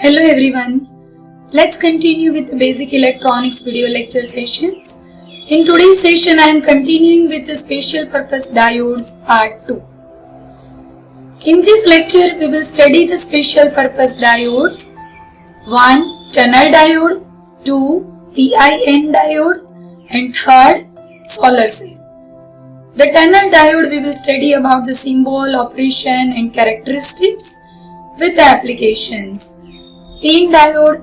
Hello everyone. Let's continue with the basic electronics video lecture sessions. In today's session I am continuing with the special purpose diodes part 2. In this lecture we will study the special purpose diodes 1. Tunnel diode, 2. PIN diode and 3rd solar cell. The tunnel diode we will study about the symbol, operation and characteristics with the applications. PIN diode,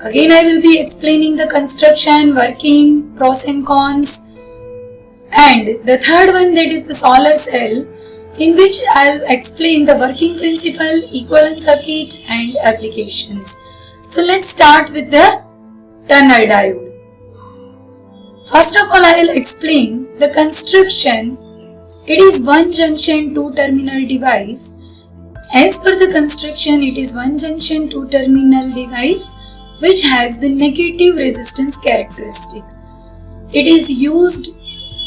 again I will be explaining the construction, working, pros and cons, and the third one, that is the solar cell, in which I will explain the working principle, equivalent circuit and applications. So let's start with the tunnel diode. First of all I will explain the construction. It is one junction two terminal device. As per the construction, it is one junction two terminal device which has the negative resistance characteristic. It is used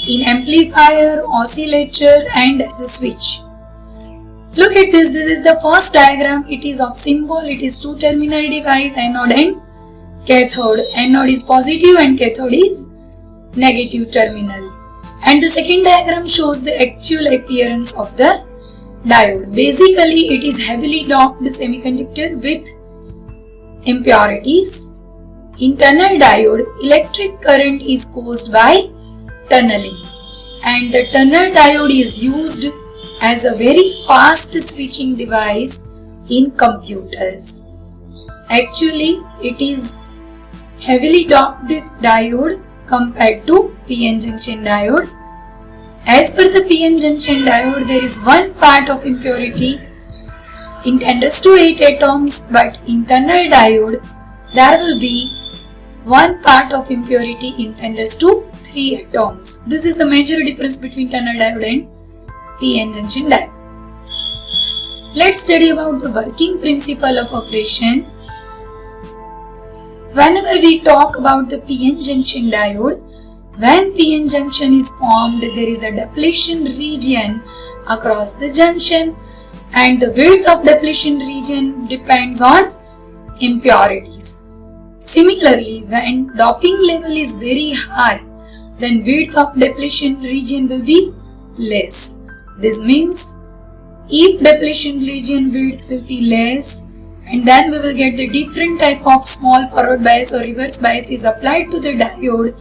in amplifier, oscillator and as a switch. Look at this. This is the first diagram. It is of symbol. It is two terminal device, anode and cathode. Anode is positive and cathode is negative terminal. And the second diagram shows the actual appearance of the diode. Basically, it is heavily doped semiconductor with impurities. In tunnel diode, electric current is caused by tunneling, and the tunnel diode is used as a very fast switching device in computers. Actually, it is heavily doped diode compared to PN junction diode. As per the PN junction diode, there is one part of impurity in 10⁸ atoms, but in tunnel diode, there will be one part of impurity in 10⁻³ atoms. This is the major difference between tunnel diode and PN junction diode. Let's study about the working principle of operation. Whenever we talk about the PN junction diode, when PN junction is formed, there is a depletion region across the junction, and the width of depletion region depends on impurities. Similarly, when doping level is very high, then width of depletion region will be less. This means if depletion region width will be less, and then we will get the different type of small forward bias or reverse bias is applied to the diode,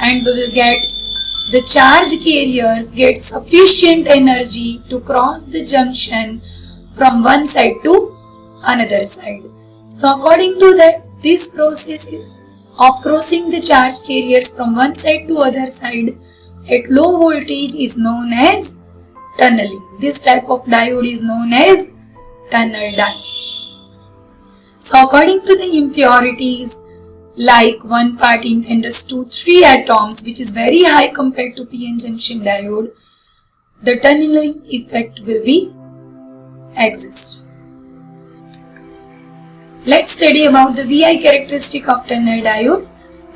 and we will get the charge carriers get sufficient energy to cross the junction from one side to another side. So according to that, this process of crossing the charge carriers from one side to other side at low voltage is known as tunneling. This type of diode is known as tunnel diode. So according to the impurities, like one part in 10⁻³ atoms, which is very high compared to PN junction diode, the tunneling effect will be exist. Let's study about the VI characteristic of tunnel diode.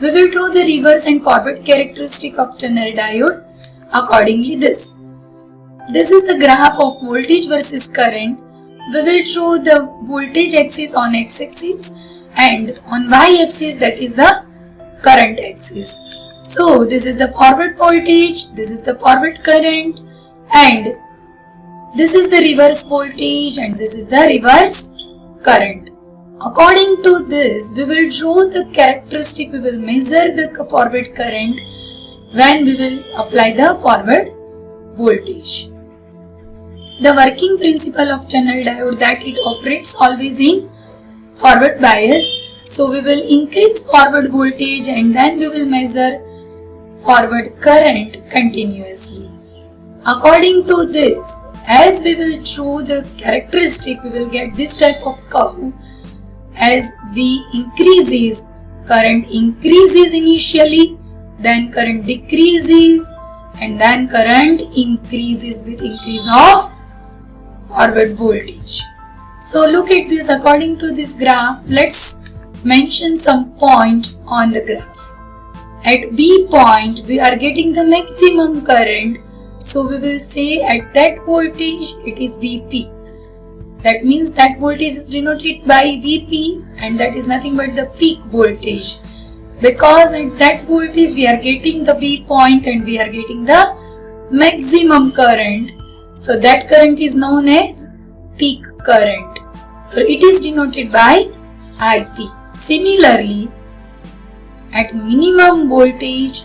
We will draw the reverse and forward characteristic of tunnel diode accordingly. This is the graph of voltage versus current. We will draw the voltage axis on x-axis and on y-axis, that is the current axis. So this is the forward voltage, this is the forward current, and this is the reverse voltage, and this is the reverse current. According to this, we will draw the characteristic, we will measure the forward current when we will apply the forward voltage. The working principle of tunnel diode, that it operates always in forward bias. So we will increase forward voltage and then we will measure forward current continuously. According to this, as we will draw the characteristic, we will get this type of curve. As V increases, current increases initially, then current decreases, and then current increases with increase of forward voltage. So look at this. According to this graph, let's mention some point on the graph. At B point, we are getting the maximum current. So we will say at that voltage, it is Vp. That means that voltage is denoted by Vp and that is nothing but the peak voltage, because at that voltage we are getting the V point and we are getting the maximum current. So that current is known as peak current. So it is denoted by IP. Similarly, at minimum voltage,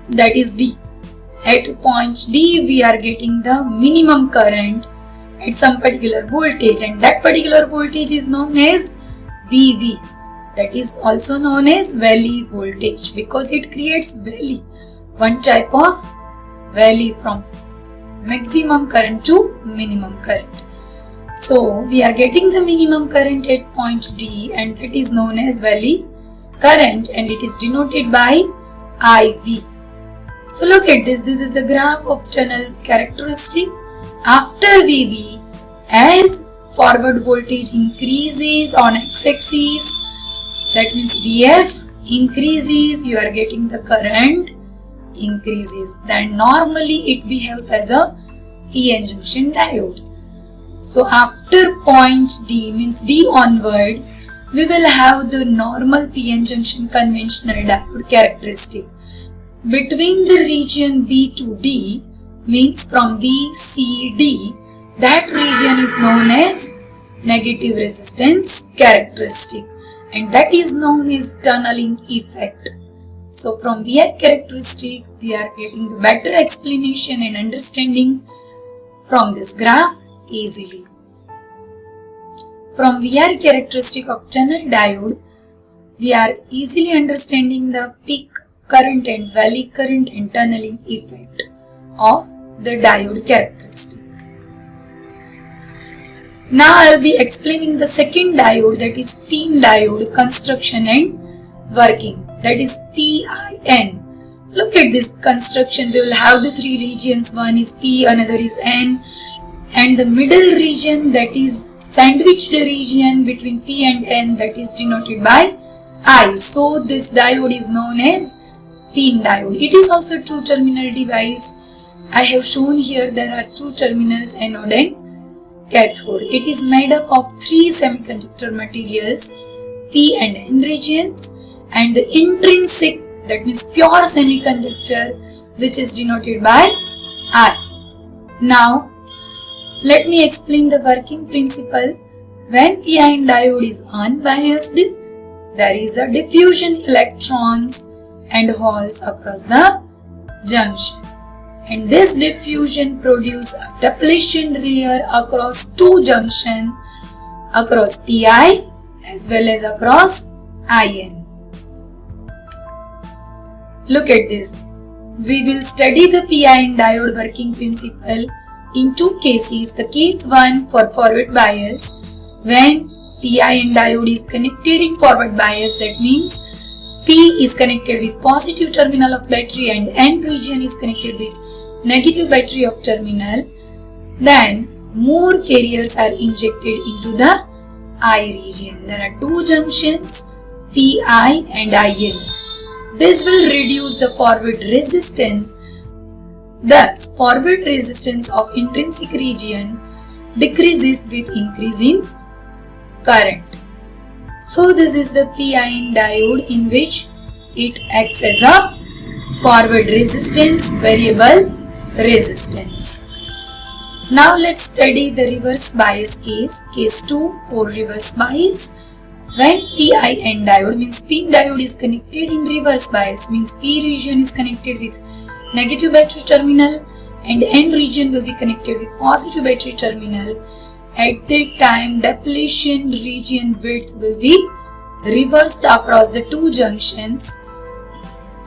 that is D, at point D we are getting the minimum current at some particular voltage, and that particular voltage is known as VV. That is also known as valley voltage, because it creates valley, one type of valley from maximum current to minimum current. So we are getting the minimum current at point D, and that is known as valley current, and it is denoted by IV. So look at this. This is the graph of tunnel characteristic. After VV, as forward voltage increases on x-axis, that means VF increases, you are getting the current increases. Then normally it behaves as a PN junction diode. So after point D, means D onwards, we will have the normal PN junction conventional diode characteristic. Between the region B to D, means from B, C, D, that region is known as negative resistance characteristic, and that is known as tunneling effect. So from VI characteristic, we are getting the better explanation and understanding from this graph easily. From VR characteristic of tunnel diode, we are easily understanding the peak current and valley current and tunneling effect of the diode characteristic. Now I will be explaining the second diode, that is PIN diode construction and working, that is PIN. Look at this construction. We will have the three regions. One is P, another is N, and the middle region, that is sandwiched region between P and N, that is denoted by I. So this diode is known as PIN diode. It is also two terminal device. I have shown here there are two terminals, anode and cathode. It is made up of three semiconductor materials, P and N regions, and the intrinsic, that means pure semiconductor, which is denoted by I. Now let me explain the working principle. When PIN diode is unbiased, there is a diffusion electrons and holes across the junction, and this diffusion produces a depletion layer across two junctions, across PI as well as across IN. Look at this. We will study the PIN diode working principle in two cases. The case 1 for forward bias, when PIN diode is connected in forward bias, that means P is connected with positive terminal of battery and N region is connected with negative battery of terminal, then more carriers are injected into the I region. There are two junctions, PI and IN. This will reduce the forward resistance. Thus, forward resistance of intrinsic region decreases with increase in current. So this is the PIN diode, in which it acts as a forward resistance, variable resistance. Now let's study the reverse bias case. Case 2 for reverse bias. When PIN diode, means PIN diode is connected in reverse bias, means P region is connected with negative battery terminal and N region will be connected with positive battery terminal. At that time, depletion region width will be reversed across the two junctions.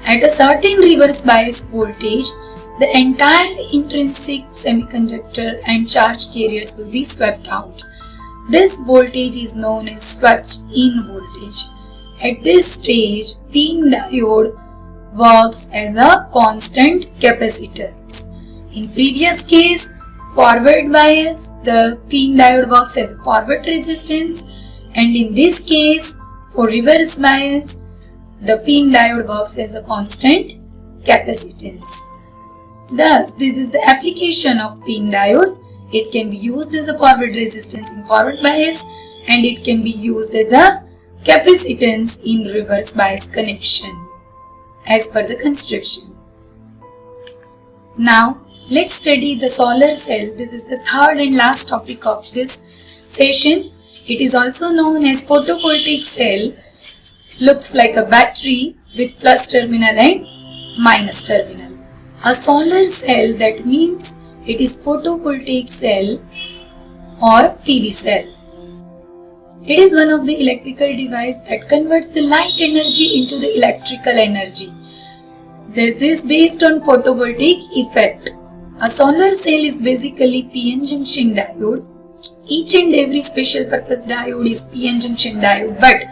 At a certain reverse bias voltage, the entire intrinsic semiconductor and charge carriers will be swept out. This voltage is known as swept in voltage. At this stage, PIN diode works as a constant capacitance. In previous case, forward bias, the PIN diode works as a forward resistance, and in this case, for reverse bias, the PIN diode works as a constant capacitance. Thus, this is the application of PIN diode. It can be used as a forward resistance in forward bias and it can be used as a capacitance in reverse bias connection as per the construction. Now let's study the solar cell. This is the third and last topic of this session. It is also known as photovoltaic cell. Looks like a battery with plus terminal and minus terminal. A solar cell, that means it is photovoltaic cell or PV cell. It is one of the electrical device that converts the light energy into the electrical energy. This is based on photovoltaic effect. A solar cell is basically PN junction diode. Each and every special purpose diode is PN junction diode, but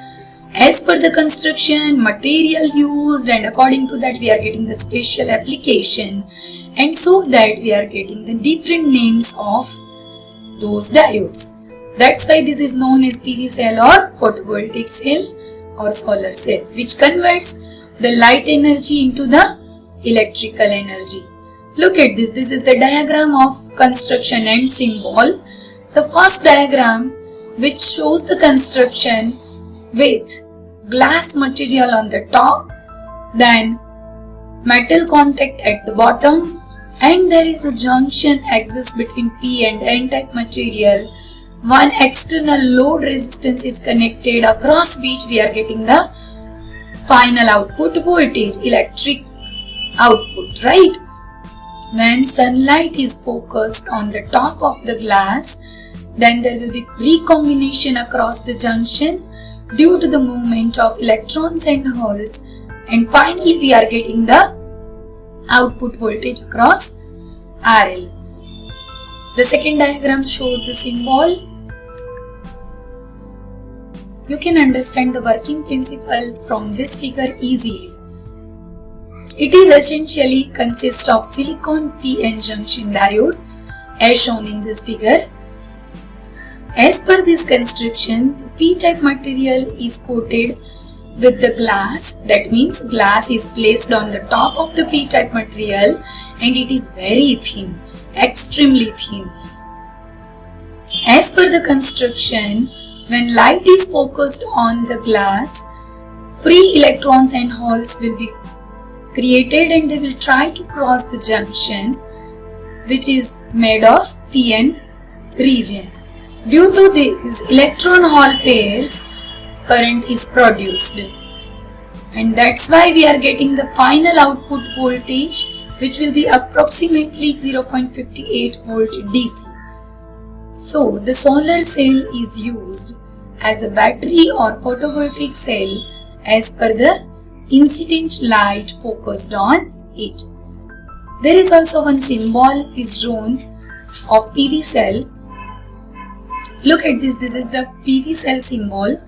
as per the construction, material used, and according to that we are getting the special application, and so that we are getting the different names of those diodes. That's why this is known as PV cell or photovoltaic cell or solar cell, which converts the light energy into the electrical energy. Look at this. This is the diagram of construction and symbol. The first diagram, which shows the construction with glass material on the top, then metal contact at the bottom, and there is a junction exists between P and N type material. One external load resistance is connected, across which we are getting the final output voltage, electric output, right? When sunlight is focused on the top of the glass, then there will be recombination across the junction due to the movement of electrons and holes, and finally we are getting the output voltage across RL. The second diagram shows the symbol. You can understand the working principle from this figure easily. It is essentially consists of silicon PN junction diode as shown in this figure. As per this construction, the P-type material is coated with the glass. That means glass is placed on the top of the P-type material and it is very thin, extremely thin. As per the construction, when light is focused on the glass, free electrons and holes will be created and they will try to cross the junction, which is made of PN region. Due to these electron-hole pairs, current is produced, and that's why we are getting the final output voltage, which will be approximately 0.58 volt DC. So the solar cell is used as a battery or photovoltaic cell as per the incident light focused on it. There is also one symbol is drawn of PV cell. Look at this. This is the PV cell symbol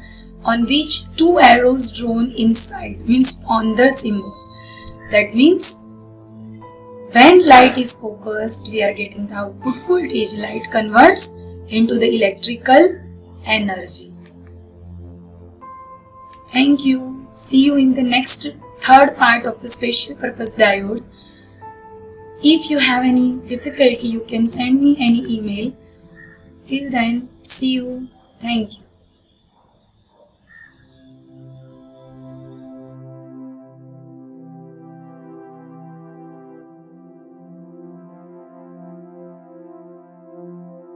on which two arrows drawn inside, means on the symbol. That means when light is focused, we are getting the output voltage. Light converts into the electrical energy. Thank you. See you in the next third part of the special purpose diode. If you have any difficulty, you can send me any email. Till then, see you. Thank you.